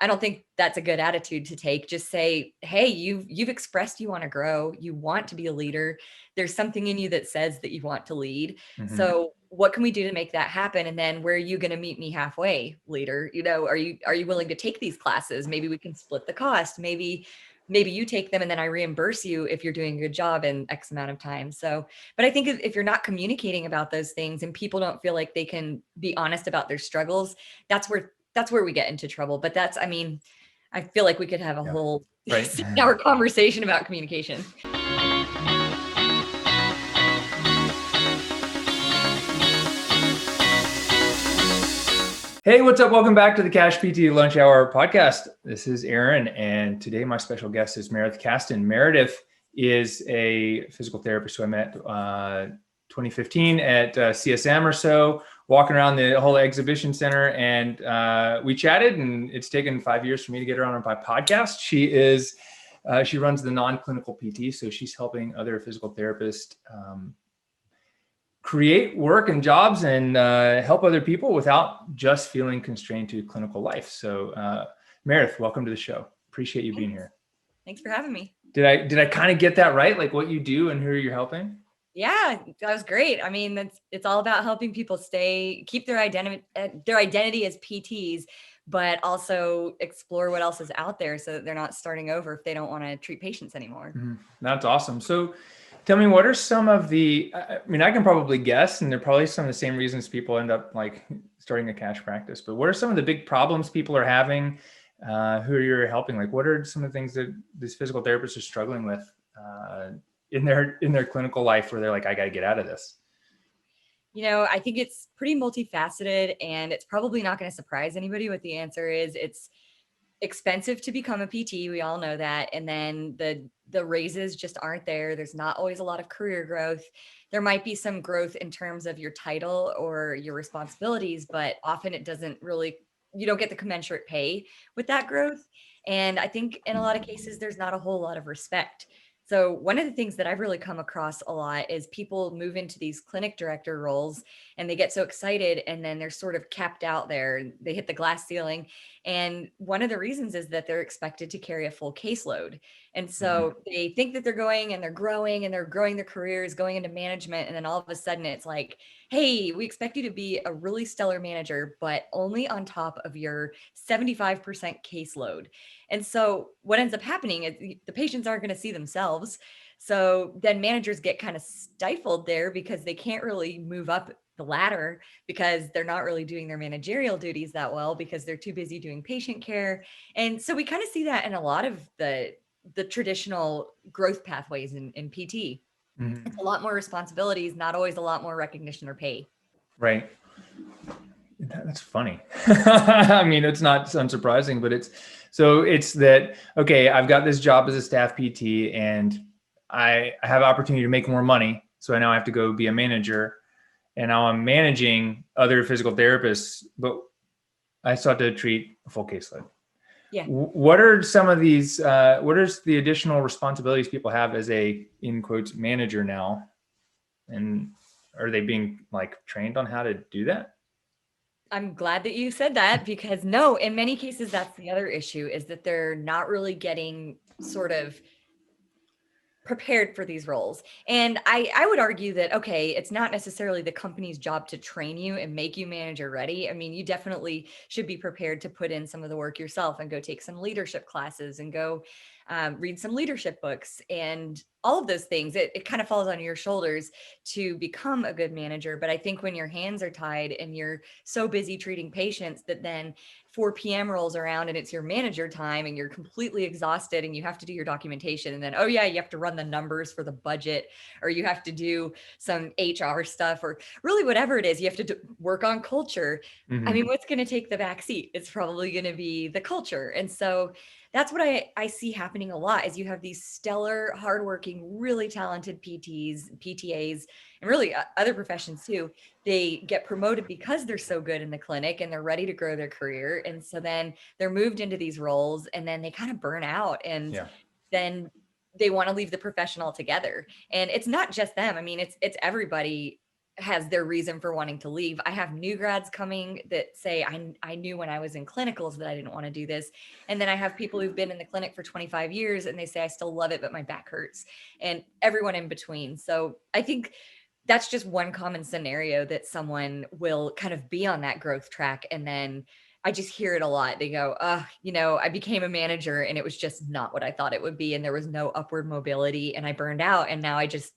I don't think that's a good attitude to take. Just say, hey, you've expressed you want to grow. You want to be a leader. There's something in you that says that you want to lead. So what can we do to make that happen? And then where are you going to meet me halfway, leader? Are you willing to take these classes? Maybe we can split the cost. Maybe you take them and then I reimburse you if you're doing a good job in X amount of time. So, but I think if you're not communicating about those things and people don't feel like they can be honest about their struggles, that's where we get into trouble. But I feel like we could have a whole 6-hour conversation about communication. Hey, what's up? Welcome back to the Cash PT Lunch Hour podcast. This is Aaron, and today my special guest is Meredith Castin. Meredith is a physical therapist who I met 2015 at CSM or so, walking around the whole exhibition center, and we chatted, and it's taken 5 years for me to get her on my podcast. She runs the non-clinical PT, so she's helping other physical therapists create work and jobs and help other people without just feeling constrained to clinical life. So Meredith, welcome to the show. Appreciate you being here. Thanks for having me. Did I kind of get that right? Like what you do and who you're helping? Yeah, that was great. It's all about helping people keep their identity as PTs, but also explore what else is out there so that they're not starting over if they don't want to treat patients anymore. Mm-hmm. That's awesome. So tell me, what are some of I can probably guess, and they're probably some of the same reasons people end up like starting a cash practice, but what are some of the big problems people are having, who you're helping? Like, what are some of the things that these physical therapists are struggling with in their clinical life where they're like, I got to get out of this? I think it's pretty multifaceted, and it's probably not going to surprise anybody what the answer is. It's expensive to become a PT. We all know that. And then the raises just aren't there. There's not always a lot of career growth. There might be some growth in terms of your title or your responsibilities, but often you don't get the commensurate pay with that growth. And I think in a lot of cases, there's not a whole lot of respect. So one of the things that I've really come across a lot is people move into these clinic director roles and they get so excited and then they're sort of capped out there and they hit the glass ceiling. And one of the reasons is that they're expected to carry a full caseload. And so they think that they're going and they're growing and they're growing their careers, going into management. And then all of a sudden it's like, hey, we expect you to be a really stellar manager, but only on top of your 75% caseload. And so what ends up happening is the patients aren't going to see themselves. So then managers get kind of stifled there because they can't really move up the ladder because they're not really doing their managerial duties that well because they're too busy doing patient care. And so we kind of see that in a lot of the traditional growth pathways in PT. Mm-hmm. It's a lot more responsibilities, not always a lot more recognition or pay. Right. That's funny. It's not unsurprising, but it's that, okay, I've got this job as a staff PT and I have opportunity to make more money. So I now have to go be a manager, and now I'm managing other physical therapists, but I still have to treat a full caseload. Yeah. What are some of these, what are the additional responsibilities people have as a, in quotes, manager now? And are they being like trained on how to do that? I'm glad that you said that, because no, in many cases, that's the other issue, is that they're not really getting sort of prepared for these roles. And I would argue that, okay, it's not necessarily the company's job to train you and make you manager ready. You definitely should be prepared to put in some of the work yourself and go take some leadership classes and go read some leadership books and all of those things. It kind of falls on your shoulders to become a good manager. But I think when your hands are tied and you're so busy treating patients that then 4 p.m. rolls around and it's your manager time and you're completely exhausted and you have to do your documentation. And then, oh yeah, you have to run the numbers for the budget, or you have to do some HR stuff, or really whatever it is, you have to work on culture. Mm-hmm. What's going to take the back seat? It's probably going to be the culture. And so that's what I see happening a lot, is you have these stellar, hardworking, really talented PTs, PTAs, and really other professions too. They get promoted because they're so good in the clinic and they're ready to grow their career. And so then they're moved into these roles and then they kind of burn out, and then they want to leave the profession altogether. And it's not just them. It's everybody has their reason for wanting to leave. I have new grads coming that say, I knew when I was in clinicals that I didn't want to do this. And then I have people who've been in the clinic for 25 years and they say, I still love it, but my back hurts, and everyone in between. So I think that's just one common scenario that someone will kind of be on that growth track. And then I just hear it a lot. They go, I became a manager and it was just not what I thought it would be. And there was no upward mobility and I burned out. And now I just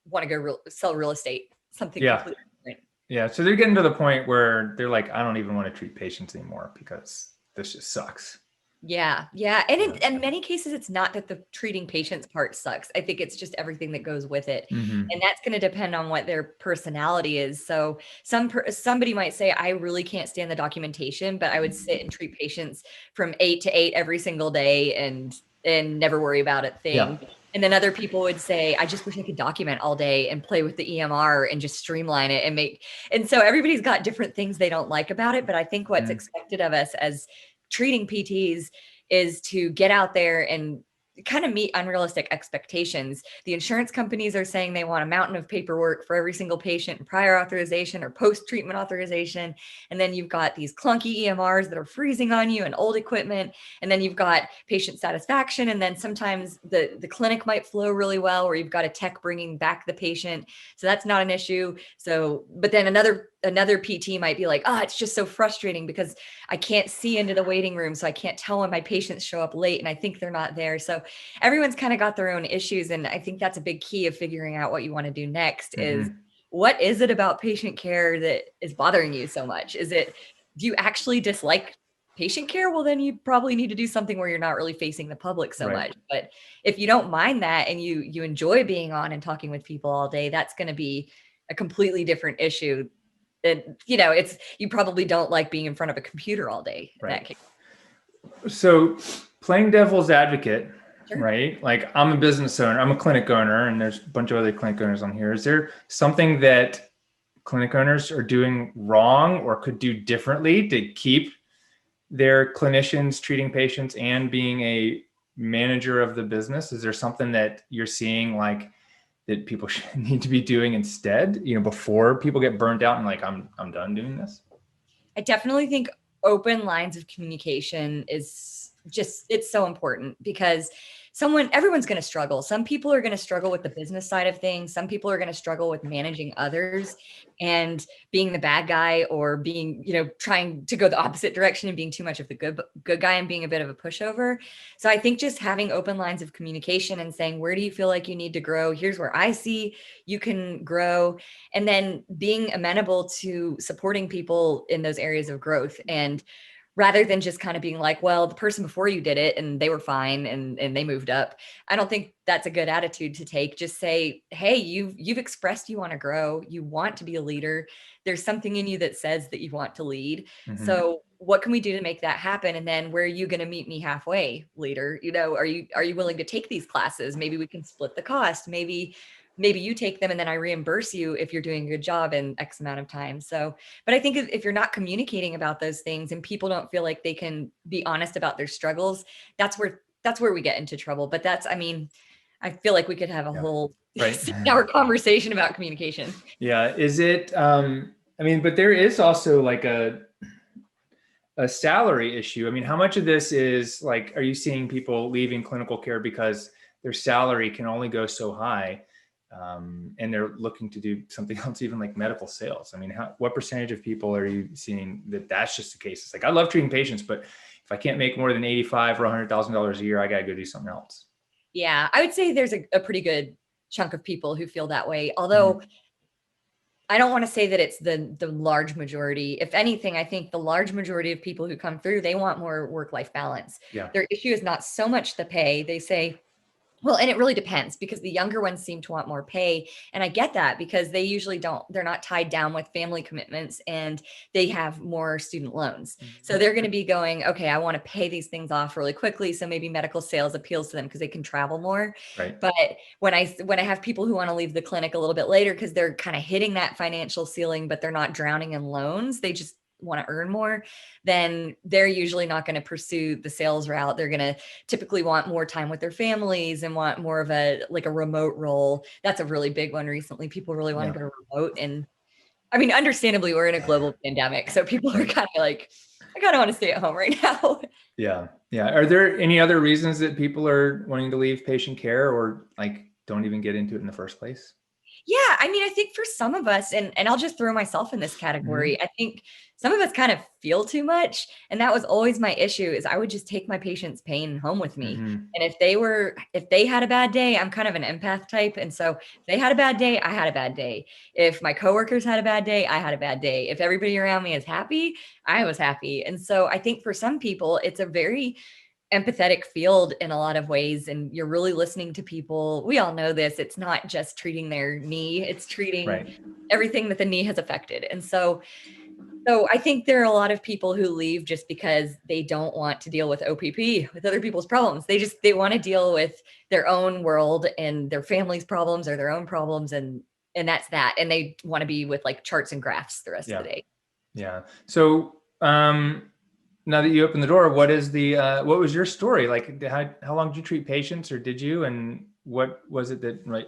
want to go sell real estate, something Yeah. completely different. Yeah. So they're getting to the point where they're like, I don't even want to treat patients anymore because this just sucks. Yeah. Yeah. And in many cases, it's not that the treating patients part sucks. I think it's just everything that goes with it. Mm-hmm. And that's going to depend on what their personality is. So somebody might say, I really can't stand the documentation, but I would sit and treat patients from 8 to 8 every single day and never worry about it thing. Yeah. And then other people would say, I just wish I could document all day and play with the EMR and just streamline it and so everybody's got different things they don't like about it. But I think what's expected of us as treating PTs is to get out there and kind of meet unrealistic expectations. The insurance companies are saying they want a mountain of paperwork for every single patient and prior authorization or post-treatment authorization. And then you've got these clunky EMRs that are freezing on you and old equipment. And then you've got patient satisfaction. And then sometimes the clinic might flow really well, or you've got a tech bringing back the patient. So that's not an issue. So, but then another PT might be like, it's just so frustrating because I can't see into the waiting room. So I can't tell when my patients show up late and I think they're not there. So everyone's kind of got their own issues. And I think that's a big key of figuring out what you want to do next is what is it about patient care that is bothering you so much? Do you actually dislike patient care? Well, then you probably need to do something where you're not really facing the public so much. But if you don't mind that and you enjoy being on and talking with people all day, that's going to be a completely different issue. And you probably don't like being in front of a computer all day. In that case. So playing devil's advocate, Sure. right? Like I'm a business owner, I'm a clinic owner, and there's a bunch of other clinic owners on here. Is there something that clinic owners are doing wrong or could do differently to keep their clinicians treating patients and being a manager of the business? Is there something that you're seeing like that people need to be doing instead, before people get burnt out and like, I'm done doing this? I definitely think open lines of communication is it's so important because everyone's going to struggle. Some people are going to struggle with the business side of things. Some people are going to struggle with managing others and being the bad guy or being, trying to go the opposite direction and being too much of the good guy and being a bit of a pushover. So I think just having open lines of communication and saying, where do you feel like you need to grow? Here's where I see you can grow. And then being amenable to supporting people in those areas of growth. And rather than just kind of being like, well, the person before you did it and they were fine and they moved up. I don't think that's a good attitude to take. Just say, hey, you've expressed you want to grow. You want to be a leader. There's something in you that says that you want to lead. So what can we do to make that happen? And then where are you going to meet me halfway, leader? Are you willing to take these classes? Maybe we can split the cost. Maybe you take them and then I reimburse you if you're doing a good job in X amount of time. So, but I think if you're not communicating about those things and people don't feel like they can be honest about their struggles, that's where we get into trouble. But I feel like we could have a whole 6-hour conversation about communication. Yeah. Is it, but there is also like a salary issue. How much of this is like, are you seeing people leaving clinical care because their salary can only go so high? And they're looking to do something else, even like medical sales. What percentage of people are you seeing that's just the case? It's like, I love treating patients, but if I can't make more than $85,000 or $100,000 a year, I got to go do something else. Yeah, I would say there's a pretty good chunk of people who feel that way. Although I don't want to say that it's the large majority. If anything, I think the large majority of people who come through, they want more work-life balance. Yeah. Their issue is not so much the pay. They say, well, and it really depends because the younger ones seem to want more pay. And I get that because they usually they're not tied down with family commitments and they have more student loans. So they're going to be going, okay, I want to pay these things off really quickly. So maybe medical sales appeals to them because they can travel more. Right. But when I have people who want to leave the clinic a little bit later because they're kind of hitting that financial ceiling, but they're not drowning in loans, they just want to earn more, then they're usually not going to pursue the sales route. They're going to typically want more time with their families and want more of a remote role. That's a really big one recently. People really want to go remote. And I mean, understandably, we're in a global pandemic, so people are kind of like, I kind of want to stay at home right now. Yeah. Yeah. Are there any other reasons that people are wanting to leave patient care or like don't even get into it in the first place? Yeah, I mean, I think for some of us, and I'll just throw myself in this category, I think some of us kind of feel too much. And that was always my issue, is I would just take my patient's pain home with me. And if they had a bad day, I'm kind of an empath type. And so if they had a bad day, I had a bad day. If my coworkers had a bad day, I had a bad day. If everybody around me is happy, I was happy. And so I think for some people, it's a very empathetic field in a lot of ways, and you're really listening to people. We all know this. It's not just treating their knee, it's treating everything that the knee has affected. And so I think there are a lot of people who leave just because they don't want to deal with OPP, with other people's problems. They want to deal with their own world and their family's problems or their own problems, and that's that. And they want to be with like charts and graphs the rest of the day. Yeah. So now that you opened the door, what was your story? Like how long did you treat patients, or did you? And what was it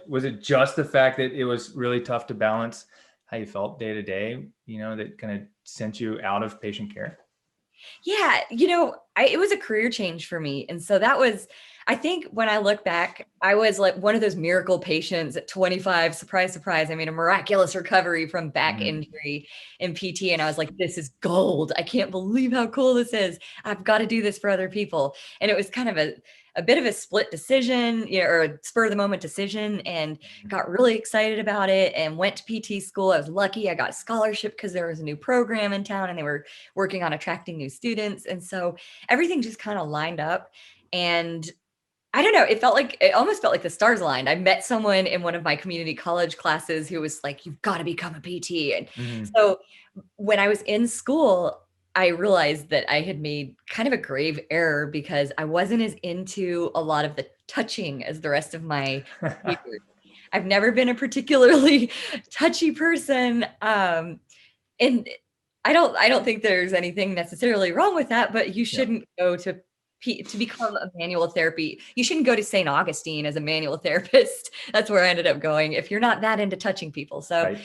was it just the fact that it was really tough to balance how you felt day to day, that kind of sent you out of patient care? Yeah, it was a career change for me. And so that was, I think when I look back, I was like one of those miracle patients at 25, surprise, surprise. I mean, a miraculous recovery from back injury in PT. And I was like, this is gold. I can't believe how cool this is. I've got to do this for other people. And it was kind of a bit of a split decision, or a spur of the moment decision, and got really excited about it and went to PT school. I was lucky. I got a scholarship because there was a new program in town and they were working on attracting new students. And so everything just kind of lined up. And I don't know, it almost felt like the stars aligned. I met someone in one of my community college classes who was like, you've got to become a PT. And so when I was in school, I realized that I had made kind of a grave error because I wasn't as into a lot of the touching as the rest of my peers. I've never been a particularly touchy person. And I don't think there's anything necessarily wrong with that, but you shouldn't go to become a manual therapy. You shouldn't go to St. Augustine as a manual therapist. That's where I ended up going if you're not that into touching people. So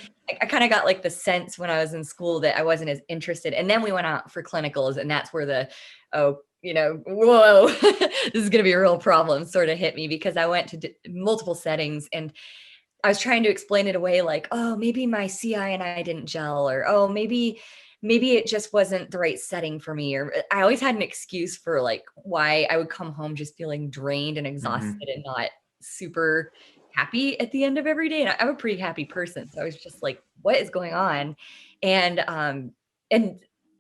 I kind of got like the sense when I was in school that I wasn't as interested. And then we went out for clinicals, and that's where whoa, this is going to be a real problem sort of hit me, because I went to multiple settings and I was trying to explain it away like, oh, maybe my CI and I didn't gel, or, oh, maybe it just wasn't the right setting for me. Or I always had an excuse for like why I would come home just feeling drained and exhausted and not super happy at the end of every day. And I'm a pretty happy person. So I was just like, what is going on? And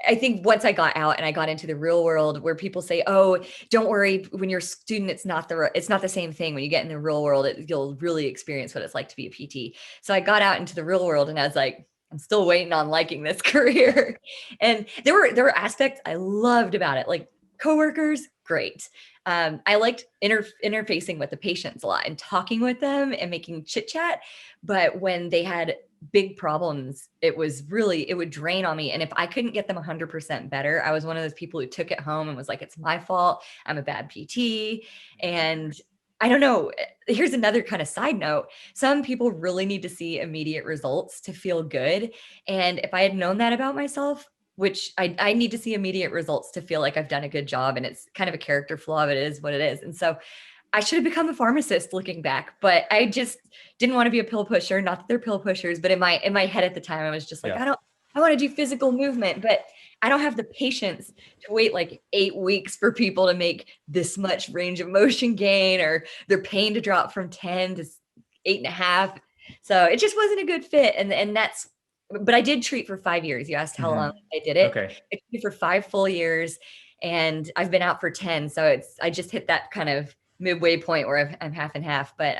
I think once I got out and I got into the real world, where people say, oh, don't worry, when you're a student, it's not the same thing. When you get in the real world, you'll really experience what it's like to be a PT. So I got out into the real world and I was like, I'm still waiting on liking this career. And there were aspects I loved about it, like coworkers, great. I liked interfacing with the patients a lot and talking with them and making chit chat. But when they had big problems, it would drain on me. And if I couldn't get them 100% better, I was one of those people who took it home and was like, it's my fault. I'm a bad PT. And I don't know. Here's another kind of side note. Some people really need to see immediate results to feel good. And if I had known that about myself, which I need to see immediate results to feel like I've done a good job, and it's kind of a character flaw, but it is what it is. And so I should have become a pharmacist looking back, but I just didn't want to be a pill pusher. Not that they're pill pushers, but in my head at the time, I was just like, I want to do physical movement, but I don't have the patience to wait like 8 weeks for people to make this much range of motion gain, or their pain to drop from 10 to 8.5. So it just wasn't a good fit. But I did treat for 5 years. You asked how long I did it. Okay. I treated for 5 full years, and I've been out for 10. So I just hit that kind of midway point where I'm half and half. But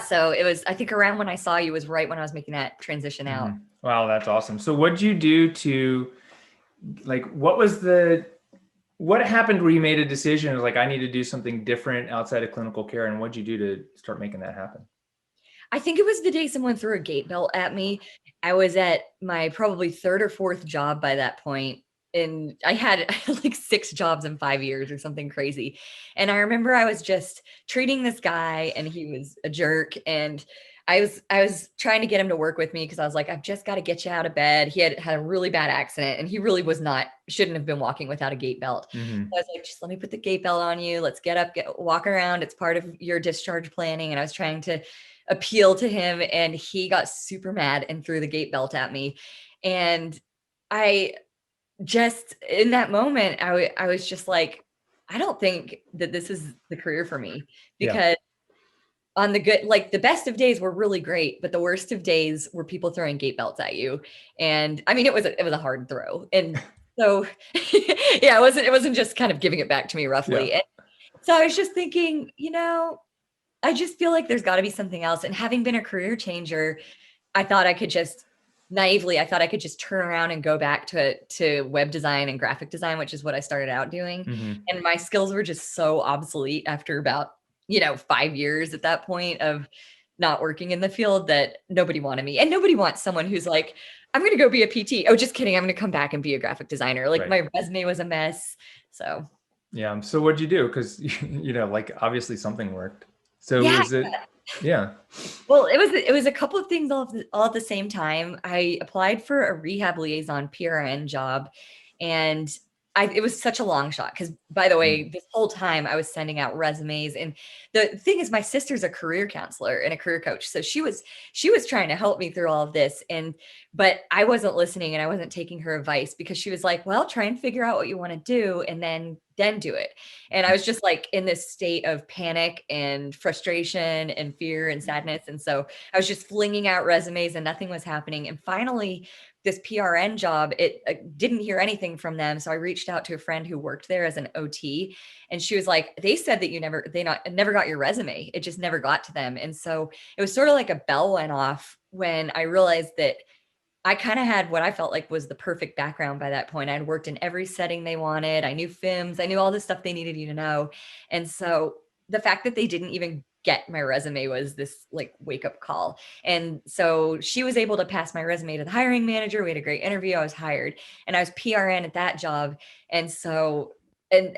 so it was, I think around when I saw you was right when I was making that transition out. Wow, that's awesome. So what'd you do to, like, what happened where you made a decision like, I need to do something different outside of clinical care, and what'd you do to start making that happen? I think it was the day someone threw a gate belt at me. I was at my probably third or fourth job by that point, and I had like 6 jobs in 5 years or something crazy. And I remember I was just treating this guy, and he was a jerk, and I was trying to get him to work with me because I was like, I've just got to get you out of bed. He had a really bad accident, and he really shouldn't have been walking without a gate belt. Mm-hmm. So I was like, just let me put the gate belt on you. Let's get up, walk around. It's part of your discharge planning. And I was trying to appeal to him, and he got super mad and threw the gate belt at me. And I just, in that moment, I was just like, I don't think that this is the career for me, Yeah. because on the good, like the best of days were really great, but the worst of days were people throwing gate belts at you. And I mean, it was a hard throw. And so yeah, it wasn't just kind of giving it back to me roughly. Yeah. And so I was just thinking, I just feel like there's got to be something else. And having been a career changer, I thought I could just I thought I could just turn around and go back to web design and graphic design, which is what I started out doing. Mm-hmm. And my skills were just so obsolete after about, 5 years at that point of not working in the field, that nobody wanted me. And nobody wants someone who's like, I'm going to go be a PT. Oh, just kidding. I'm going to come back and be a graphic designer. Like Right. my resume was a mess. So Yeah. So what'd you do? Because, like obviously something worked. So yeah. was it, yeah. Well, it was a couple of things all at the same time. I applied for a rehab liaison PRN job, and it was such a long shot because, by the way, this whole time I was sending out resumes. And the thing is, my sister's a career counselor and a career coach, so she was trying to help me through all of this, but I wasn't listening, and I wasn't taking her advice, because she was like, well, try and figure out what you want to do and then do it. And I was just like in this state of panic and frustration and fear and sadness. And so I was just flinging out resumes and nothing was happening. And finally, this PRN job, it didn't hear anything from them. So I reached out to a friend who worked there as an OT, and she was like, they said that never got your resume. It just never got to them. And so it was sort of like a bell went off when I realized that I kind of had what I felt like was the perfect background by that point. I'd worked in every setting they wanted. I knew FIMS. I knew all the stuff they needed you to know. And so the fact that they didn't even get my resume was this like wake up call. And so she was able to pass my resume to the hiring manager. We had a great interview. I was hired, and I was PRN at that job. And so, and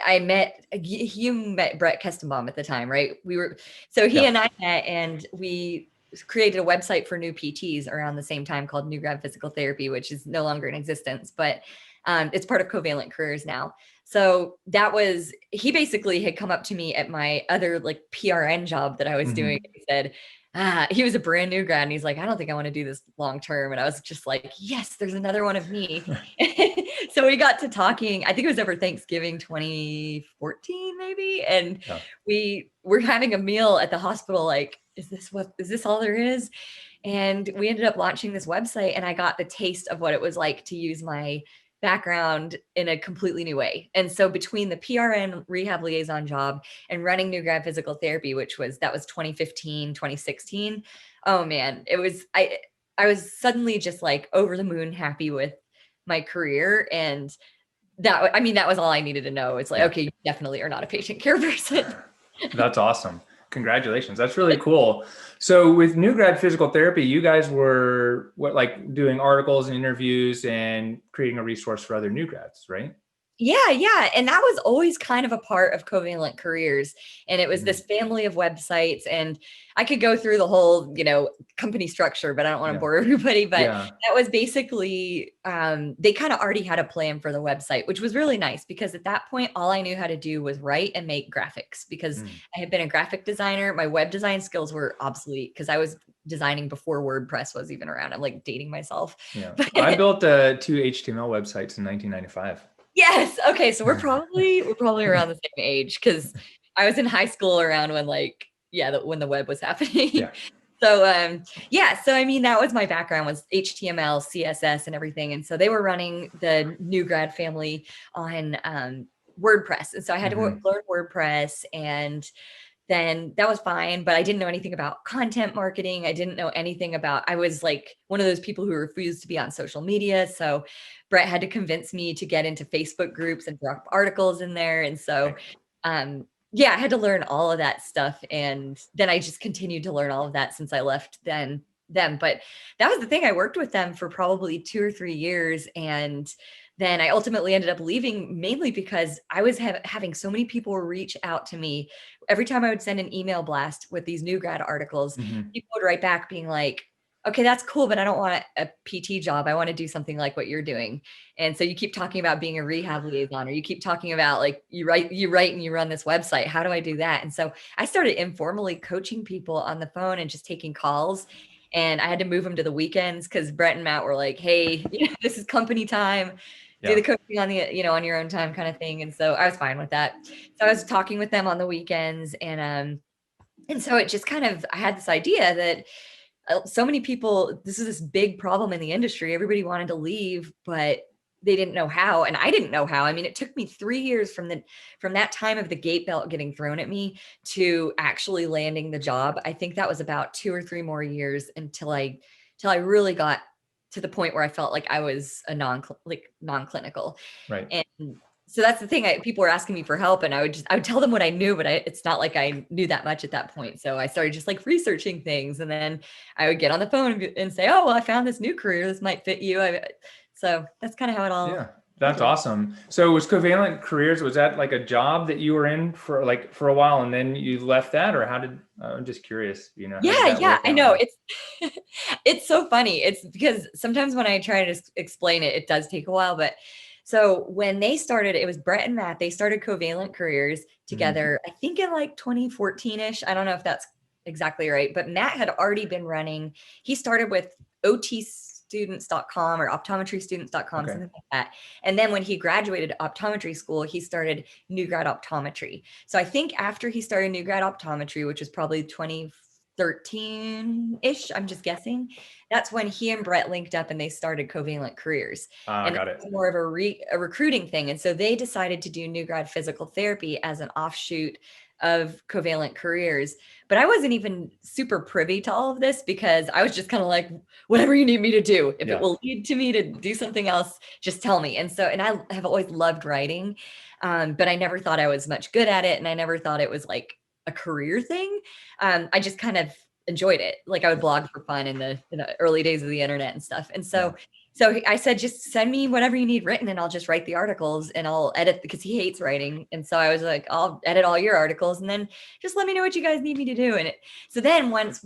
you met Brett Kestenbaum at the time, right? He and I met, and we created a website for new PTs around the same time called New Grad Physical Therapy, which is no longer in existence, but it's part of Covalent Careers now. So he basically had come up to me at my other like PRN job that I was doing. He said, he was a brand new grad, and he's like, I don't think I want to do this long term. And I was just like, yes, there's another one of me. So we got to talking. I think it was over Thanksgiving 2014, maybe. And we were having a meal at the hospital. Like, is this all there is? And we ended up launching this website, and I got the taste of what it was like to use my background in a completely new way. And so between the PRN rehab liaison job and running New Grad Physical Therapy, that was 2015, 2016. Oh man, I was suddenly just like over the moon happy with my career. And that was all I needed to know. It's like, okay, you definitely are not a patient care person. That's awesome. Congratulations. That's really cool. So with New Grad Physical Therapy, you guys were doing articles and interviews and creating a resource for other new grads, right? Yeah. And that was always kind of a part of Covalent Careers. And it was this family of websites, and I could go through the whole, company structure, but I don't want to bore everybody. But that was basically, they kind of already had a plan for the website, which was really nice, because at that point, all I knew how to do was write and make graphics, because I had been a graphic designer. My web design skills were obsolete because I was designing before WordPress was even around. I'm like dating myself. Yeah. I built 2 HTML websites in 1995. Yes. Okay. So we're probably around the same age, because I was in high school around when when the web was happening. Yeah. So, So, I mean, that was my background, was HTML, CSS and everything. And so they were running the New Grad family on WordPress. And so I had to learn WordPress, and then that was fine, but I didn't know anything about content marketing. I didn't know anything I was like one of those people who refused to be on social media. So Brett had to convince me to get into Facebook groups and drop articles in there. And so yeah, I had to learn all of that stuff. And then I just continued to learn all of that since I left them. But that was the thing. I worked with them for probably 2 or 3 years. And then I ultimately ended up leaving mainly because I was having so many people reach out to me. Every time I would send an email blast with these new grad articles, Mhm. people would write back being like, okay, that's cool, but I don't want a PT job. I want to do something like what you're doing. And so you keep talking about being a rehab liaison, or you keep talking about like you write and you run this website. How do I do that? And so I started informally coaching people on the phone and just taking calls. And I had to move them to the weekends because Brett and Matt were like, hey, this is company time. Do Yeah. the coaching on the, on your own time kind of thing. And so I was fine with that. So I was talking with them on the weekends, and so it just kind of, I had this idea that so many people, this is this big problem in the industry. Everybody wanted to leave, but they didn't know how. And I didn't know how. I mean, it took me 3 years from that time of the gate belt getting thrown at me to actually landing the job. I think that was about 2 or 3 more years till I really got to the point where I felt like I was a non-clinical. Right. And so that's the thing. People were asking me for help, and I would tell them what I knew, but it's not like I knew that much at that point. So I started just like researching things, and then I would get on the phone and say, "Oh, well, I found this new career. This might fit you." So that's kind of how it all Yeah. That's started. awesome. So was Covalent Careers, was that like a job that you were in for a while and then you left that, or how did, I'm just curious, how did Yeah, that yeah, work I out? know. It's it's so funny. It's because sometimes when I try to explain it, it does take a while. But so when they started, it was Brett and Matt. They started Covalent Careers Mhm. together, I think in like 2014-ish. I don't know if that's exactly right, but Matt had already been running. He started with otstudents.com or optometrystudents.com, Okay. something like that. And then when he graduated optometry school, he started New Grad Optometry. So I think after he started New Grad Optometry, which was probably 2013-ish, I'm just guessing, that's when he and Brett linked up and they started Covalent Careers. And Got it it. was more of a recruiting thing. And so they decided to do New Grad Physical Therapy as an offshoot of Covalent Careers. But I wasn't even super privy to all of this because I was just kind of like, whatever you need me to do, if it Yeah. will lead to me to do something else, just tell me. And I have always loved writing, but I never thought I was much good at it. And I never thought it was like a career thing. I just kind of enjoyed it. Like I would blog for fun in the early days of the internet and stuff. And Yeah. so I said, just send me whatever you need written and I'll just write the articles and I'll edit, because he hates writing. And so I was like, I'll edit all your articles and then just let me know what you guys need me to do. So then once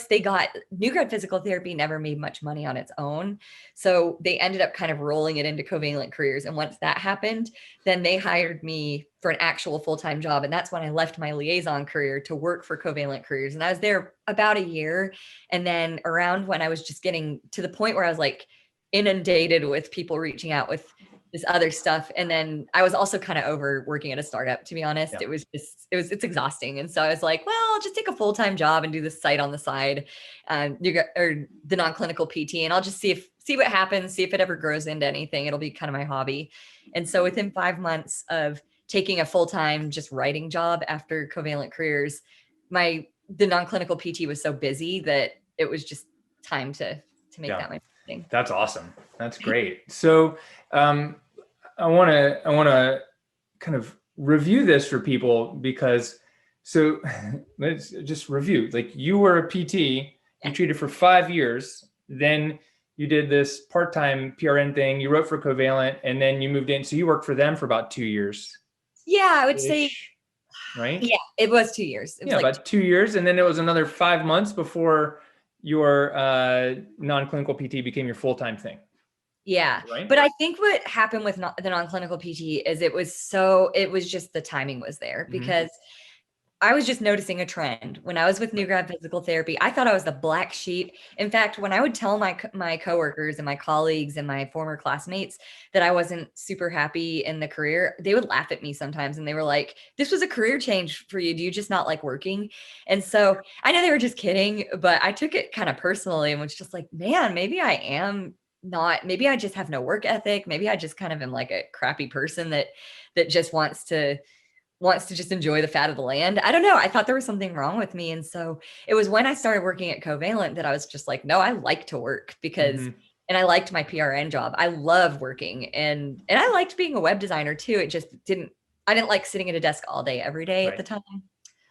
they got New Grad Physical Therapy never made much money on its own. So they ended up kind of rolling it into Covalent Careers. And once that happened, then they hired me for an actual full-time job. And that's when I left my liaison career to work for Covalent Careers. And I was there about a year. And then around when I was just getting to the point where I was like inundated with people reaching out with this other stuff. And then I was also kind of over working at a startup, to be honest. Yeah. It's exhausting. And so I was like, well, I'll just take a full-time job and do this site on the side, or the non-clinical PT. And I'll just see what happens, see if it ever grows into anything. It'll be kind of my hobby. And so within 5 months of taking a full-time just writing job after Covalent Careers, the non-clinical PT was so busy that it was just time to make Yeah. that my thing. That's awesome. That's great. So, um, I want to kind of review this for people because, so let's just review. Like you were a PT, you Yeah. treated for 5 years, then you did this part-time PRN thing, you wrote for Covalent, and then you moved in. So you worked for them for about 2 years Yeah, I would say, ish, right? yeah, it was 2 years. It was Yeah, like, about 2 years. And then it was another 5 months before your non-clinical PT became your full-time thing, yeah. right? But I think what happened with the non-clinical PT is it was just the timing was there, Mm-hmm. because I was just noticing a trend when I was with New Right. Grad Physical Therapy. I thought I was the black sheep. In fact, when I would tell my coworkers and my colleagues and my former classmates that I wasn't super happy in the career, they would laugh at me sometimes, and they were like, "This was a career change for you. Do you just not like working?" And so I know they were just kidding, but I took it kind of personally and was just like, "Man, maybe I am not. Maybe I just have no work ethic. Maybe I just kind of am like a crappy person that just wants to just enjoy the fat of the land." I don't know. I thought there was something wrong with me. And so it was when I started working at Covalent that I was just like, no, I like to work Mm-hmm. and I liked my PRN job. I love working, and I liked being a web designer too. It just I didn't like sitting at a desk all day, every day at Right. the time.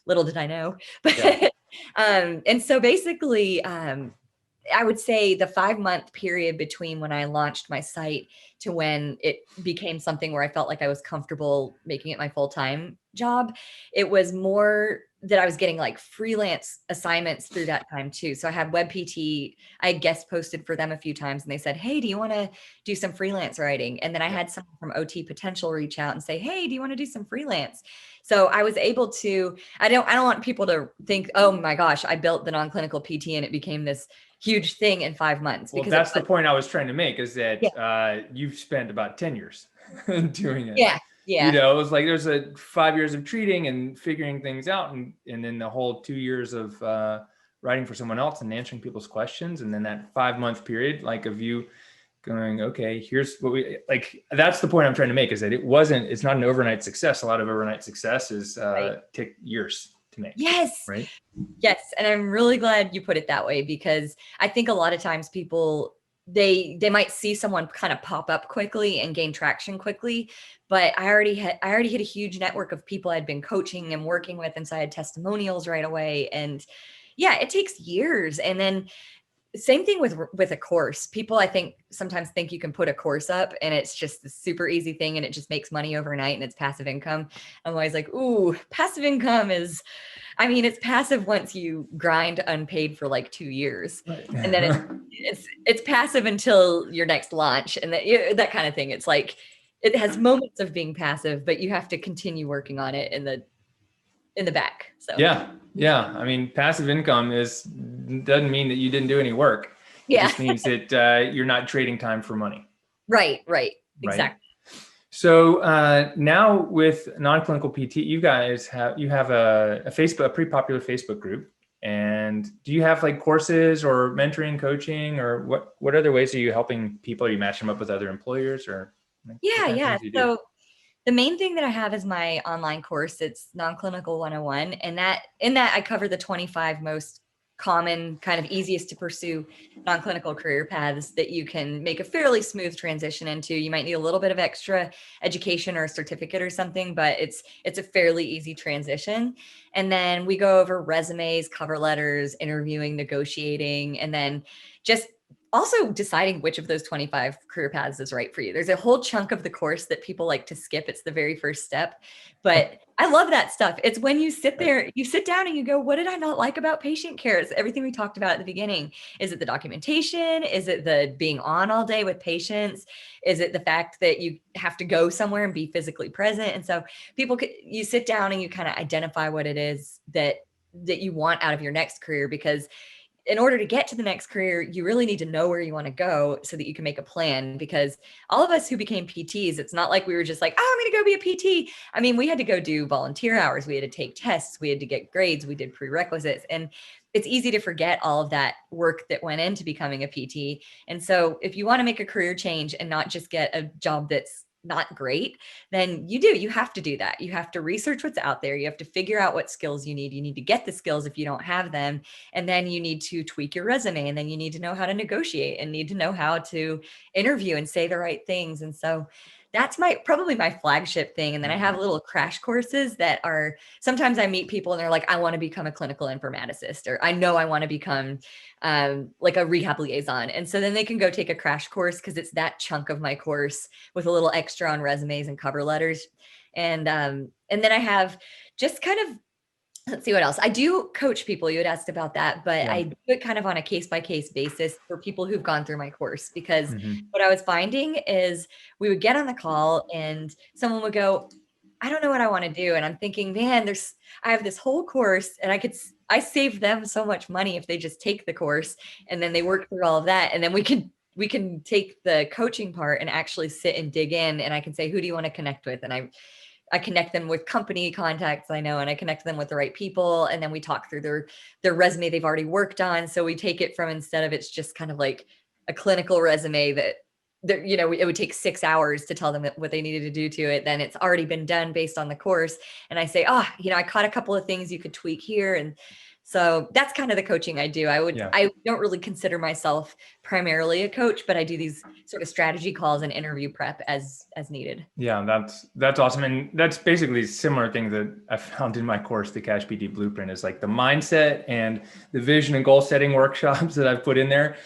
Little did I know. Yeah. But, and so basically, I would say the 5-month period between when I launched my site to when it became something where I felt like I was comfortable making it my full-time job, it was more that I was getting like freelance assignments through that time too. So I had Web PT, I guest posted for them a few times and they said, "Hey, do you want to do some freelance writing?" And then I Yeah. had someone from OT Potential reach out and say, "Hey, do you want to do some freelance?" So I was able to, I don't want people to think, "Oh my gosh, I built the non-clinical PT and it became this huge thing in 5 months," Well, because it that's the was. point I was trying to make, is Yeah. that you've spent about 10 years doing it. Yeah. Yeah. It was like there's a 5 years of treating and figuring things out, and then the whole 2 years of writing for someone else and answering people's questions, and then that 5-month period, like, of you going, okay, here's what we like. That's the point I'm trying to make, is that it's not an overnight success. A lot of overnight success is Right. take years to make, Yes. right? Yes. And I'm really glad you put it that way, because I think a lot of times people, they might see someone kind of pop up quickly and gain traction quickly, but I already had a huge network of people I'd been coaching and working with, and so I had testimonials right away. And yeah, it takes years. And then same thing with a course. People, I think, sometimes think you can put a course up and it's just the super easy thing and it just makes money overnight and it's passive income. I'm always like, ooh, passive income is, I mean, it's passive once you grind unpaid for like 2 years. Right. And then it's passive until your next launch, and that kind of thing. It's like, it has moments of being passive, but you have to continue working on it in the back. So Yeah. Yeah. I mean, passive income doesn't mean that you didn't do any work. It yeah. just means that you're not trading time for money. Right. Right. Exactly. So now with non-clinical PT, you have a pretty popular Facebook group. And do you have like courses or mentoring, coaching, or what other ways are you helping people? Are you matching them up with other employers, or what Yeah. kind of Yeah. things do you do? So the main thing that I have is my online course. It's Non-Clinical 101. And in that I cover the 25 most common, kind of easiest to pursue non-clinical career paths that you can make a fairly smooth transition into. You might need a little bit of extra education or a certificate or something, but it's a fairly easy transition. And then we go over resumes, cover letters, interviewing, negotiating, and then just also deciding which of those 25 career paths is right for you. There's a whole chunk of the course that people like to skip. It's the very first step, but I love that stuff. It's when you sit Right. there, you sit down and you go, what did I not like about patient care? It's everything we talked about at the beginning. Is it the documentation? Is it the being on all day with patients? Is it the fact that you have to go somewhere and be physically present? And so you sit down and you kind of identify what it is that you want out of your next career, because in order to get to the next career, you really need to know where you want to go so that you can make a plan. Because all of us who became PTs, it's not like we were just like, oh, I'm going to go be a PT. I mean, we had to go do volunteer hours. We had to take tests. We had to get grades. We did prerequisites. And it's easy to forget all of that work that went into becoming a PT. And so if you want to make a career change and not just get a job that's not great, then you have to do that. You have to research what's out there. You have to figure out what skills you need. You need to get the skills if you don't have them. And then you need to tweak your resume, and then you need to know how to negotiate and need to know how to interview and say the right things. And so that's probably my flagship thing. And then I have little crash courses that are, sometimes I meet people and they're like, I want to become a clinical informaticist, or I know I want to become like a rehab liaison. And so then they can go take a crash course, because it's that chunk of my course with a little extra on resumes and cover letters. And then I have just kind of, let's see what else. I do coach people. You had asked about that, but Yeah. I do it kind of on a case-by-case basis for people who've gone through my course, because Mhm. what I was finding is we would get on the call and someone would go, I don't know what I want to do. And I'm thinking, man, I have this whole course, and I save them so much money if they just take the course and then they work through all of that. And then we can take the coaching part and actually sit and dig in, and I can say, who do you want to connect with? And I connect them with company contacts I know, and I connect them with the right people. And then we talk through their resume they've already worked on. So we take it from, instead of it's just kind of like a clinical resume that it would take 6 hours to tell them what they needed to do to it. Then it's already been done based on the course. And I say, I caught a couple of things you could tweak here. And So that's kind of the coaching I do. Yeah. I don't really consider myself primarily a coach, but I do these sort of strategy calls and interview prep as needed. Yeah, that's awesome. And that's basically a similar thing that I found in my course, the Cash PT Blueprint, is like the mindset and the vision and goal setting workshops that I've put in there.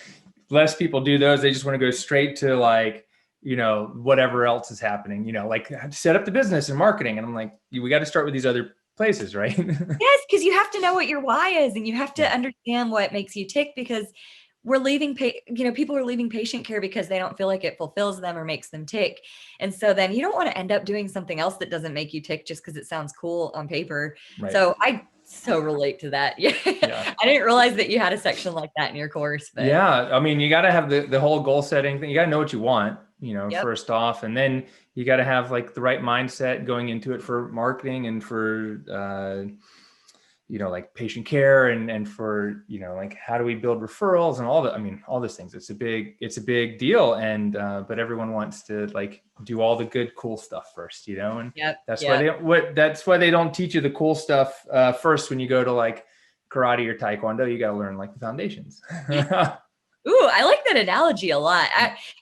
Less people do those. They just want to go straight to like, whatever else is happening, like set up the business and marketing. And I'm like, we got to start with these other places, right? Yes, because you have to know what your why is, and you have to understand what makes you tick, because we're leaving, people are leaving patient care because they don't feel like it fulfills them or makes them tick. And so then you don't want to end up doing something else that doesn't make you tick just because it sounds cool on paper. Right. So I so relate to that. Yeah. I didn't realize that you had a section like that in your course. But yeah. I mean, you got to have the whole goal setting thing. You got to know what you want, first off, and then you got to have like the right mindset going into it for marketing and for, like patient care and for, like how do we build referrals and all those things. It's a big deal. And, but everyone wants to like do all the good, cool stuff first, and that's why they don't teach you the cool stuff, first. When you go to like karate or taekwondo, you got to learn like the foundations. Ooh, I like that analogy a lot.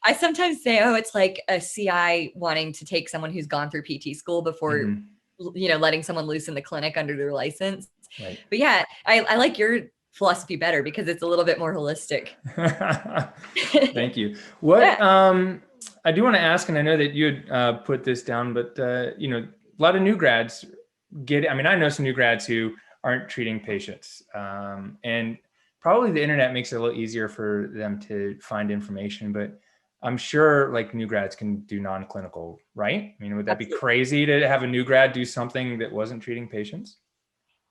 I sometimes say, it's like a CI wanting to take someone who's gone through PT school before, letting someone loose in the clinic under their license. Right. But yeah, I like your philosophy better because it's a little bit more holistic. Thank you. What, I do want to ask, and I know that you had put this down, but, a lot of new grads I know some new grads who aren't treating patients, and probably the internet makes it a little easier for them to find information, but I'm sure like new grads can do non-clinical, right? I mean, would that be crazy to have a new grad do something that wasn't treating patients?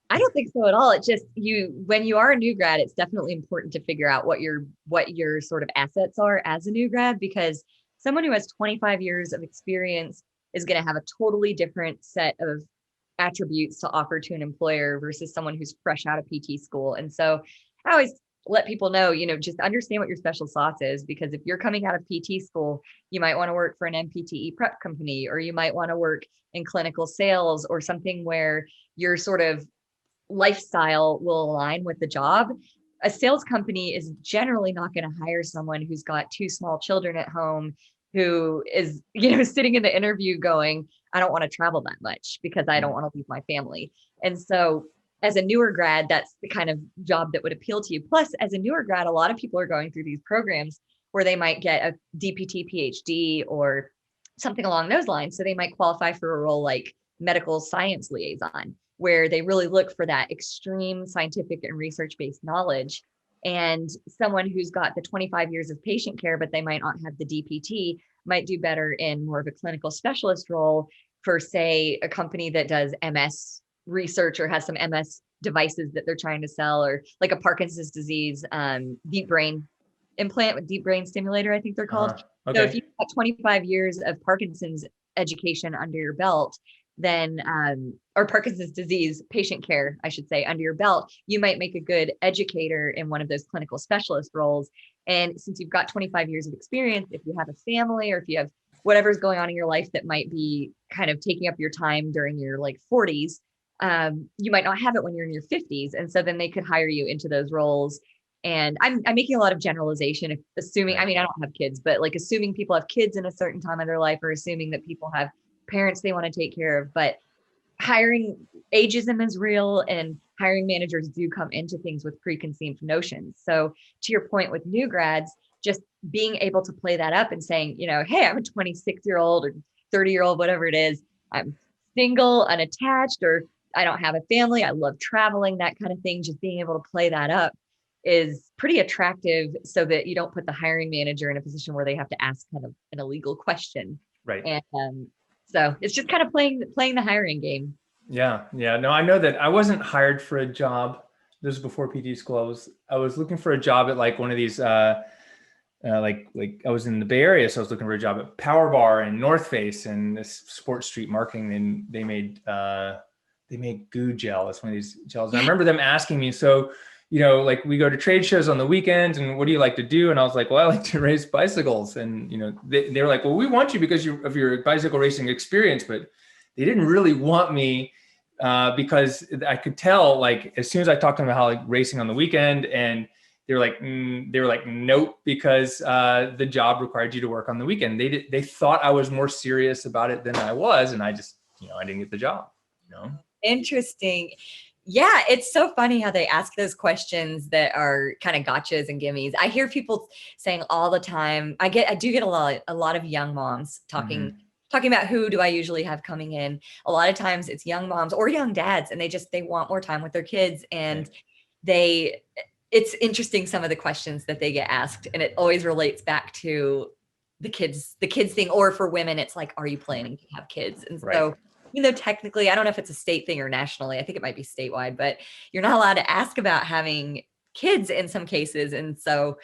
I don't think so at all. It's just when you are a new grad, it's definitely important to figure out what your sort of assets are as a new grad, because someone who has 25 years of experience is going to have a totally different set of attributes to offer to an employer versus someone who's fresh out of PT school. And so I always let people know, just understand what your special sauce is, because if you're coming out of PT school, you might want to work for an MPTE prep company, or you might want to work in clinical sales or something where your sort of lifestyle will align with the job. A sales company is generally not going to hire someone who's got 2 small children at home, who is, sitting in the interview going, I don't want to travel that much because I don't want to leave my family. And so as a newer grad, that's the kind of job that would appeal to you. Plus, as a newer grad, a lot of people are going through these programs where they might get a DPT PhD or something along those lines. So they might qualify for a role like medical science liaison, where they really look for that extreme scientific and research-based knowledge. And someone who's got the 25 years of patient care, but they might not have the DPT, might do better in more of a clinical specialist role for, say, a company that does MS research or has some MS devices that they're trying to sell, or like a Parkinson's disease deep brain implant with deep brain stimulator, I think they're called. Okay. So if you've got 25 years of Parkinson's education under your belt, then or Parkinson's disease patient care, I should say, under your belt, you might make a good educator in one of those clinical specialist roles. And since you've got 25 years of experience, if you have a family or if you have whatever's going on in your life that might be kind of taking up your time during your like 40s, you might not have it when you're in your 50s. And so then they could hire you into those roles. And I'm making a lot of generalization, assuming, I don't have kids, but like assuming people have kids in a certain time of their life, or assuming that people have parents they want to take care of. But hiring, ageism is real, and hiring managers do come into things with preconceived notions. So to your point with new grads, just being able to play that up and saying, hey, I'm a 26-year-old or 30-year-old, whatever it is. I'm single, unattached, or I don't have a family. I love traveling, that kind of thing. Just being able to play that up is pretty attractive, so that you don't put the hiring manager in a position where they have to ask kind of an illegal question. Right. And so it's just kind of playing the hiring game. Yeah. No, I know that I wasn't hired for a job. This was before PT school. I was looking for a job at like one of these, like I was in the Bay Area. So I was looking for a job at Power Bar and North Face and this Sports Street Marketing. And they made goo gel. That's one of these gels. And I remember them asking me, so, like we go to trade shows on the weekends, and what do you like to do? And I was like, well, I like to race bicycles. And, they were like, well, we want you because of your bicycle racing experience, but they didn't really want me because I could tell, like, as soon as I talked to them about how like racing on the weekend, and they were like, nope, because the job required you to work on the weekend. They thought I was more serious about it than I was, and I just, I didn't get the job. Interesting. Yeah, it's so funny how they ask those questions that are kind of gotchas and gimmies. I hear people saying all the time. I do get a lot of young moms talking about who do I usually have coming in. A lot of times it's young moms or young dads, and they want more time with their kids, and it's interesting some of the questions that they get asked, and it always relates back to the kids thing. Or for women, it's like, are you planning to have kids? And so, technically, I don't know if it's a state thing or nationally, I think it might be statewide, but you're not allowed to ask about having kids in some cases. And so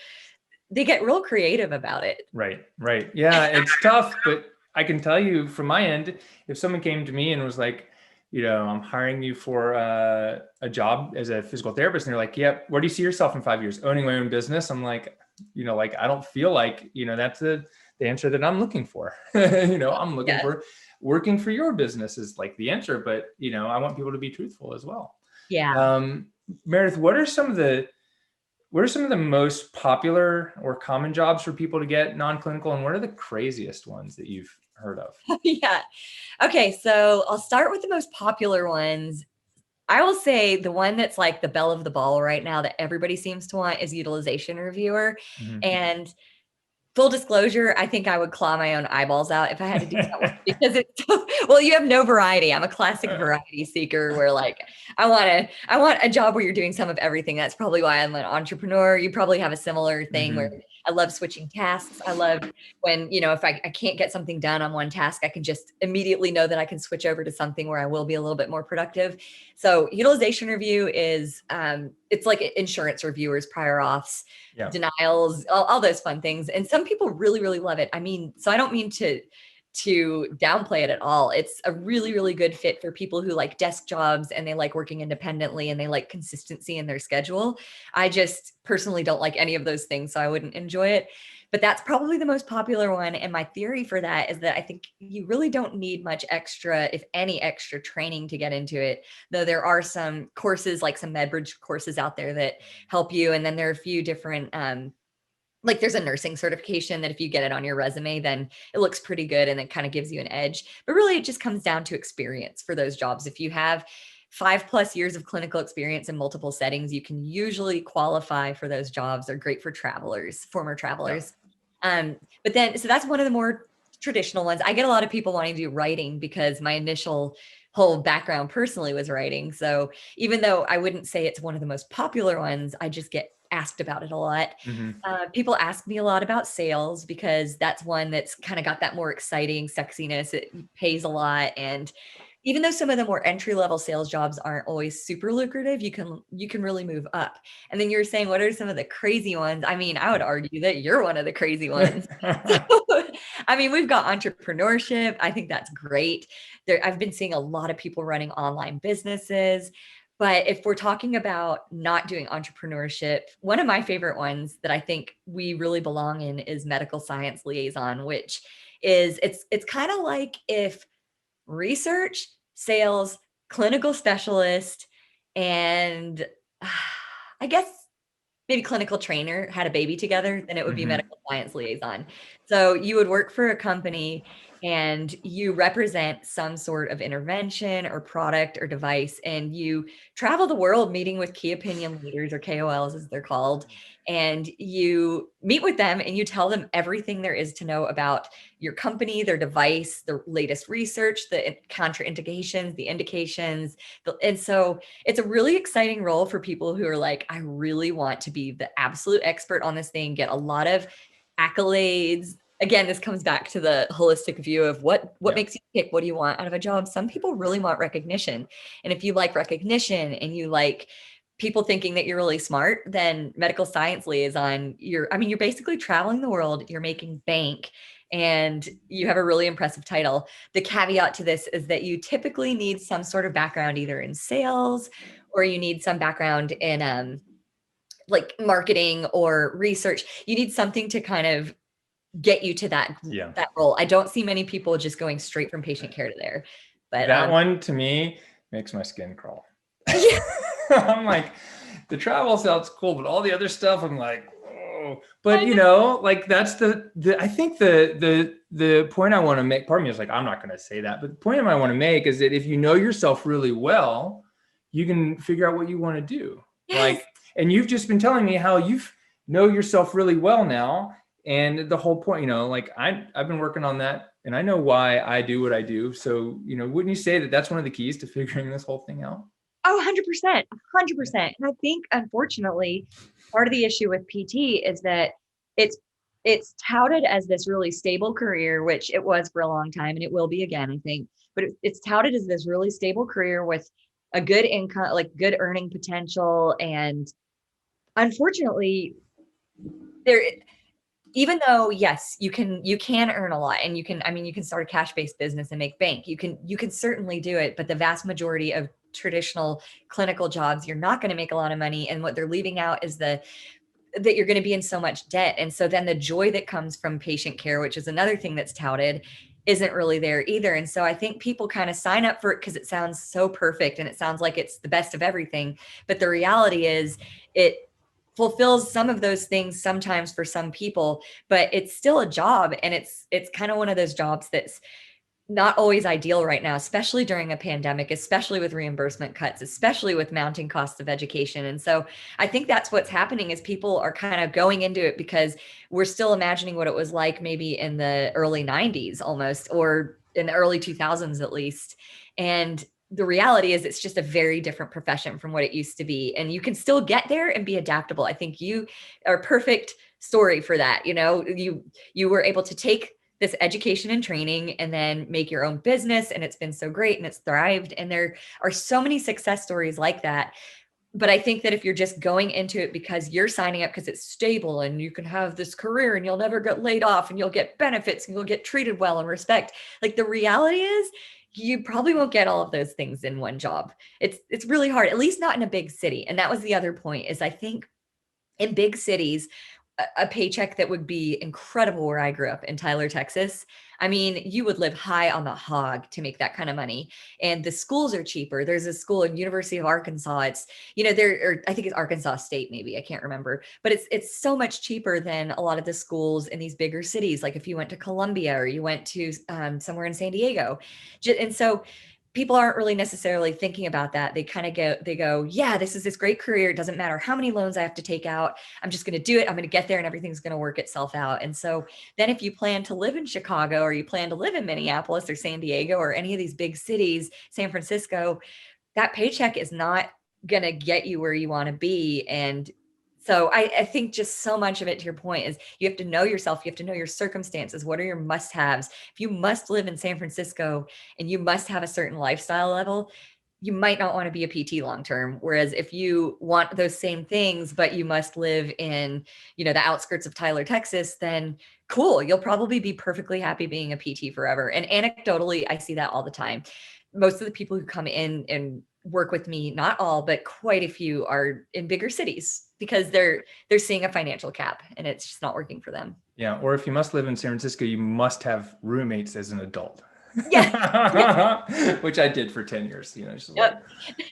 they get real creative about it. Right. Yeah, it's tough, but I can tell you from my end, if someone came to me and was like, I'm hiring you for a job as a physical therapist, and they're like, yep, where do you see yourself in 5 years? Owning my own business. I'm like, I don't feel like, that's the answer that I'm looking for. I'm looking for working for your business is like the answer, but I want people to be truthful as well. Yeah. Meredith, what are some of the most popular or common jobs for people to get non-clinical, and what are the craziest ones that you've heard of? Yeah. Okay. So I'll start with the most popular ones. I will say the one that's like the belle of the ball right now that everybody seems to want is utilization reviewer. And full disclosure, I think I would claw my own eyeballs out if I had to do that one, because you have no variety. I'm a classic variety seeker where like, I want a job where you're doing some of everything. That's probably why I'm an entrepreneur. You probably have a similar thing where I love switching tasks. I love when, if I can't get something done on one task, I can just immediately know that I can switch over to something where I will be a little bit more productive. So utilization review is, it's like insurance reviewers, prior auths, denials, all those fun things. And some people really, really love it. I mean, so I don't mean to downplay it at all. It's a really, really good fit for people who like desk jobs and they like working independently and they like consistency in their schedule. I just personally don't like any of those things, so I wouldn't enjoy it. But that's probably the most popular one. And my theory for that is that I think you really don't need much extra, if any extra training to get into it. Though there are some courses, like some MedBridge courses out there that help you. And then there are a few different, like there's a nursing certification that if you get it on your resume, then it looks pretty good and it kind of gives you an edge. But really it just comes down to experience for those jobs. If you have 5+ years of clinical experience in multiple settings, you can usually qualify for those jobs. They're great for travelers, former travelers. But then, so that's one of the more traditional ones. I get a lot of people wanting to do writing because my initial whole background personally was writing. So even though I wouldn't say it's one of the most popular ones, I just get asked about it a lot. People ask me a lot about sales because that's one that's kind of got that more exciting sexiness. It pays a lot. And even though some of the more entry-level sales jobs aren't always super lucrative, you can really move up. And then you're saying, what are some of the crazy ones? I mean, I would argue that you're one of the crazy ones. I mean, we've got entrepreneurship. I think that's great. I've been seeing a lot of people running online businesses. But if we're talking about not doing entrepreneurship, one of my favorite ones that I think we really belong in is medical science liaison, which is, it's kind of like if research, sales, clinical specialist, and I guess maybe clinical trainer had a baby together, then it would be medical science liaison. So you would work for a company and you represent some sort of intervention or product or device, and you travel the world meeting with key opinion leaders, or KOLs as they're called, and you meet with them and you tell them everything there is to know about your company, their device, the latest research, the contraindications, the indications. And so it's a really exciting role for people who are like, I really want to be the absolute expert on this thing, get a lot of accolades. Again, this comes back to the holistic view of what makes you tick. What do you want out of a job? Some people really want recognition. And if you like recognition and you like people thinking that you're really smart, then medical science liaison, you're basically traveling the world, you're making bank, and you have a really impressive title. The caveat to this is that you typically need some sort of background either in sales, or you need some background in like marketing or research. You need something to kind of get you to that role. I don't see many people just going straight from patient care to there. But that one to me, makes my skin crawl. Yeah. I'm like, the travel sounds cool, but all the other stuff, I'm like, oh. But I you know. know, like that's the I think the point I want to make. Part of me is like, I'm not going to say that, but the point I want to make is that if you know yourself really well, you can figure out what you want to do. Yes. Like, and you've just been telling me how you know yourself really well now, and the whole point, you know, like I've been working on that, and I know why I do what I do. So, you know, wouldn't you say that that's one of the keys to figuring this whole thing out? Oh, 100%, 100%. And I think, unfortunately, part of the issue with PT is that it's it's touted as this really stable career, which it was for a long time, and it will be again, I think. But it's touted as this really stable career with a good income, like good earning potential. And unfortunately, there, even though yes, you can earn a lot, and you can start a cash-based business and make bank. You can certainly do it, but the vast majority of traditional clinical jobs, you're not going to make a lot of money, and what they're leaving out is that you're going to be in so much debt. And so then the joy that comes from patient care, which is another thing that's touted, isn't really there either. And so I think people kind of sign up for it because it sounds so perfect and it sounds like it's the best of everything, but the reality is it fulfills some of those things sometimes for some people, but it's still a job, and it's kind of one of those jobs that's not always ideal right now, especially during a pandemic, especially with reimbursement cuts, especially with mounting costs of education. And so I think that's what's happening is people are kind of going into it because we're still imagining what it was like maybe in the early 90s almost, or in the early 2000s at least. And the reality is it's just a very different profession from what it used to be. And you can still get there and be adaptable. I think you are a perfect story for that. You know, you were able to take this education and training and then make your own business, and it's been so great and it's thrived, and there are so many success stories like that. But I think that if you're just going into it because you're signing up because it's stable and you can have this career and you'll never get laid off and you'll get benefits and you'll get treated well and respect, like the reality is you probably won't get all of those things in one job. It's really hard, at least not in a big city. And that was the other point, is I think in big cities, a paycheck that would be incredible where I grew up in Tyler, Texas. I mean, you would live high on the hog to make that kind of money. And the schools are cheaper. There's a school in University of Arkansas. It's, there, or I think it's Arkansas State, maybe, I can't remember, but it's so much cheaper than a lot of the schools in these bigger cities. Like if you went to Columbia or you went to somewhere in San Diego. And so people aren't really necessarily thinking about that. They kind of go, yeah, this is this great career. It doesn't matter how many loans I have to take out. I'm just going to do it. I'm going to get there and everything's going to work itself out. And so then if you plan to live in Chicago, or you plan to live in Minneapolis or San Diego or any of these big cities, San Francisco, that paycheck is not going to get you where you want to be. And so I think just so much of it, to your point, is you have to know yourself. You have to know your circumstances. What are your must-haves? If you must live in San Francisco and you must have a certain lifestyle level, you might not want to be a PT long-term. Whereas if you want those same things, but you must live in, the outskirts of Tyler, Texas, then cool. You'll probably be perfectly happy being a PT forever. And anecdotally, I see that all the time. Most of the people who come in and work with me, not all, but quite a few, are in bigger cities because they're seeing a financial cap and it's just not working for them. Yeah. Or if you must live in San Francisco, you must have roommates as an adult. Yeah. Which I did for 10 years. Just Yep.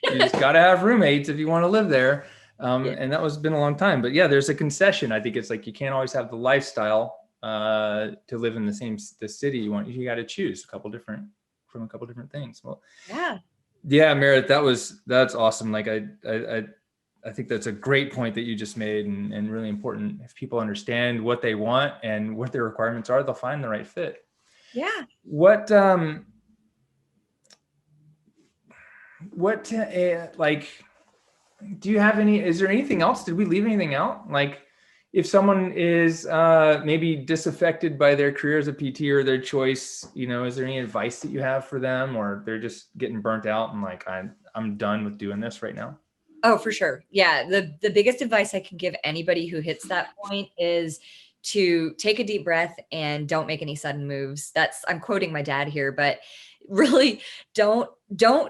you just got to have roommates if you want to live there. Yeah. And that was been a long time. But yeah, there's a concession. I think it's like you can't always have the lifestyle to live in the city you want. You got to choose a couple different things. Well, yeah, Meredith, that's awesome. Like I think that's a great point that you just made, and really important. If people understand what they want and what their requirements are, they'll find the right fit. Yeah. What like, do you have is there anything else? Did we leave anything out? Like, if someone is maybe disaffected by their career as a PT or their choice, is there any advice that you have for them, or they're just getting burnt out and like, I'm done with doing this right now? Oh, for sure. Yeah. The biggest advice I can give anybody who hits that point is to take a deep breath and don't make any sudden moves. I'm quoting my dad here, but really don't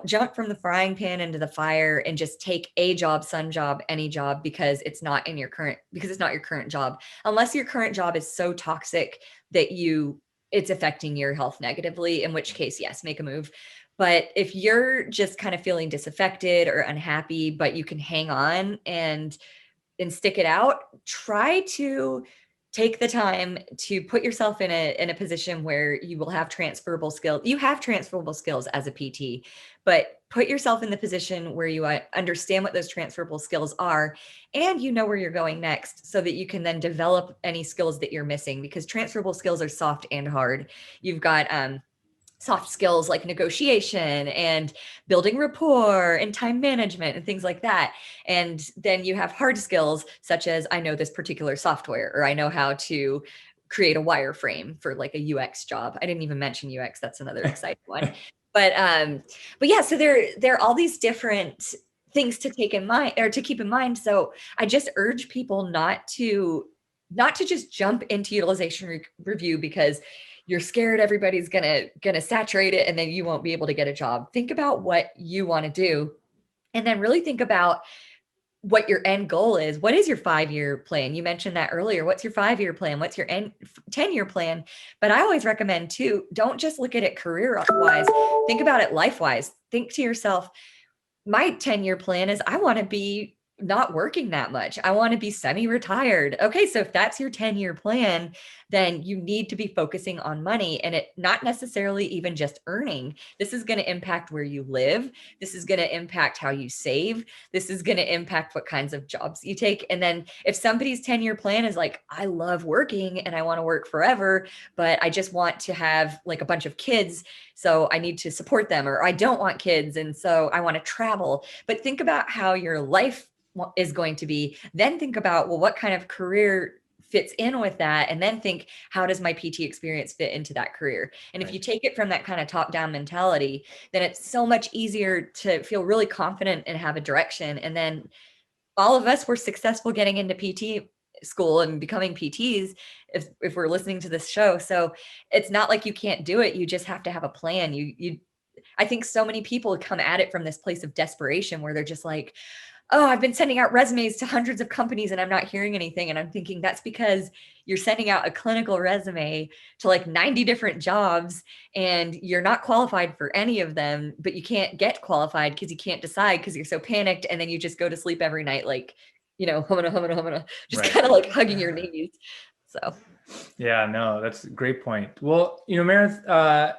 jump from the frying pan into the fire and just take a job, some job, any job, because it's not your current job. Unless your current job is so toxic that it's affecting your health negatively, in which case, yes, make a move. But if you're just kind of feeling disaffected or unhappy, but you can hang on and stick it out, try to take the time to put yourself in a position where you will have transferable skills. You have transferable skills as a PT, but put yourself in the position where you understand what those transferable skills are, and you know where you're going next, so that you can then develop any skills that you're missing, because transferable skills are soft and hard. You've got soft skills like negotiation and building rapport and time management and things like that. And then you have hard skills such as, I know this particular software, or I know how to create a wireframe for like a UX job. I didn't even mention UX. That's another exciting one. But yeah, so there are all these different things to take in mind, or to keep in mind. So I just urge people not to just jump into utilization review because you're scared everybody's gonna saturate it and then you won't be able to get a job. Think about what you want to do, and then really think about what your end goal is. What is your 5-year plan? You mentioned that earlier. What's your 5-year plan? What's your 10-year plan? But I always recommend too, don't just look at it career wise. Think about it life wise. Think to yourself, my 10-year plan is I want to be not working that much. I want to be semi-retired. Okay, so if that's your 10-year plan, then you need to be focusing on money, and it not necessarily even just earning. This is going to impact where you live. This is going to impact how you save. This is going to impact what kinds of jobs you take. And then if somebody's 10-year plan is like, I love working and I want to work forever, but I just want to have like a bunch of kids, so I need to support them, or I don't want kids, and so I want to travel. But think about how your life is going to be. Then think about, well, what kind of career fits in with that? And then think, how does my PT experience fit into that career? And if you take it from that kind of top-down mentality, then it's so much easier to feel really confident and have a direction. And then all of us were successful getting into PT school and becoming PTs if we're listening to this show. So it's not like you can't do it. You just have to have a plan. I think so many people come at it from this place of desperation where they're just like, oh, I've been sending out resumes to hundreds of companies and I'm not hearing anything. And I'm thinking that's because you're sending out a clinical resume to like 90 different jobs and you're not qualified for any of them, but you can't get qualified because you can't decide because you're so panicked. And then you just go to sleep every night, like, humana, just kind of like hugging your knees. So. Yeah, no, that's a great point. Well, Meredith,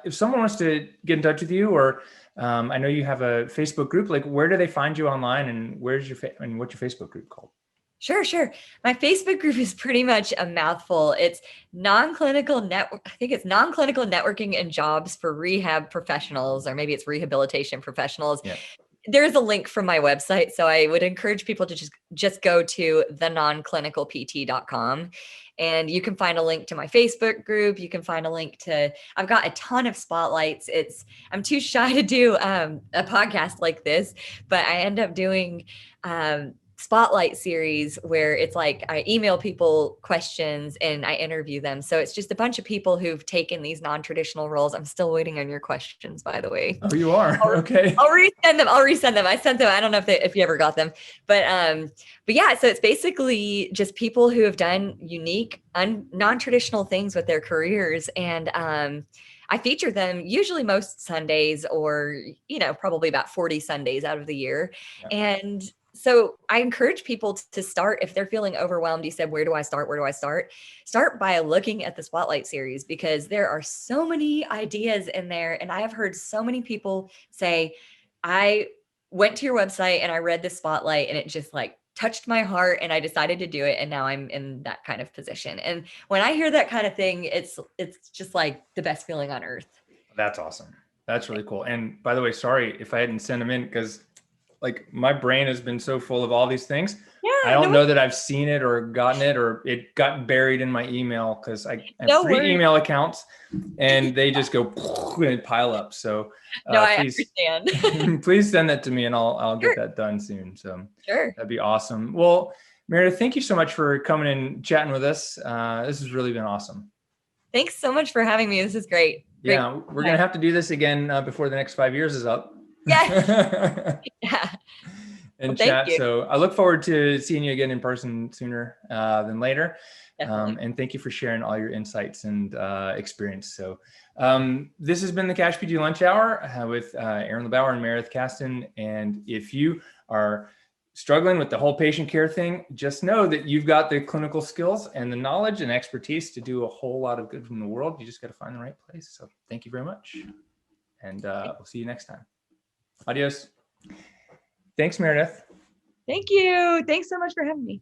if someone wants to get in touch with you, or I know you have a Facebook group, like where do they find you online, and what's your Facebook group called? Sure. My Facebook group is pretty much a mouthful. It's non-clinical networking and jobs for rehab professionals, or maybe it's rehabilitation professionals. Yeah. There's a link from my website. So I would encourage people to just go to thenonclinicalpt.com. And you can find a link to my Facebook group. You can find a link to, I've got a ton of spotlights. I'm too shy to do a podcast like this, but I end up doing spotlight series where it's like I email people questions and I interview them. So it's just a bunch of people who've taken these non-traditional roles. I'm still waiting on your questions, by the way. Oh, you are? Okay. I'll resend them. I sent them. I don't know if you ever got them, but yeah, so it's basically just people who have done unique, non-traditional things with their careers. And I feature them usually most Sundays, or, probably about 40 Sundays out of the year. Yeah. And so I encourage people to start, if they're feeling overwhelmed. You said, where do I start? Start by looking at the Spotlight series, because there are so many ideas in there. And I have heard so many people say, I went to your website and I read the Spotlight and it just like touched my heart and I decided to do it. And now I'm in that kind of position. And when I hear that kind of thing, it's just like the best feeling on earth. That's awesome. That's really cool. And by the way, sorry if I hadn't sent them in, because like my brain has been so full of all these things. Yeah, I don't know that I've seen it or gotten it, or it got buried in my email, because I have 3 email accounts and they just go and pile up. So I understand. Please send that to me and I'll get that done soon. So sure, that'd be awesome. Well, Meredith, thank you so much for coming and chatting with us. This has really been awesome. Thanks so much for having me. This is great. Yeah, we're going to have to do this again before the next 5 years is up. Yes. Yeah. And and thank chat. you. So I look forward to seeing you again in person sooner than later. Definitely. And thank you for sharing all your insights and experience. So this has been the Cash PT Lunch Hour with Aaron LeBauer and Meredith Castin. And if you are struggling with the whole patient care thing, just know that you've got the clinical skills and the knowledge and expertise to do a whole lot of good in the world. You just got to find the right place. So thank you very much. And we'll see you next time. Adios. Thanks, Meredith. Thank you. Thanks so much for having me.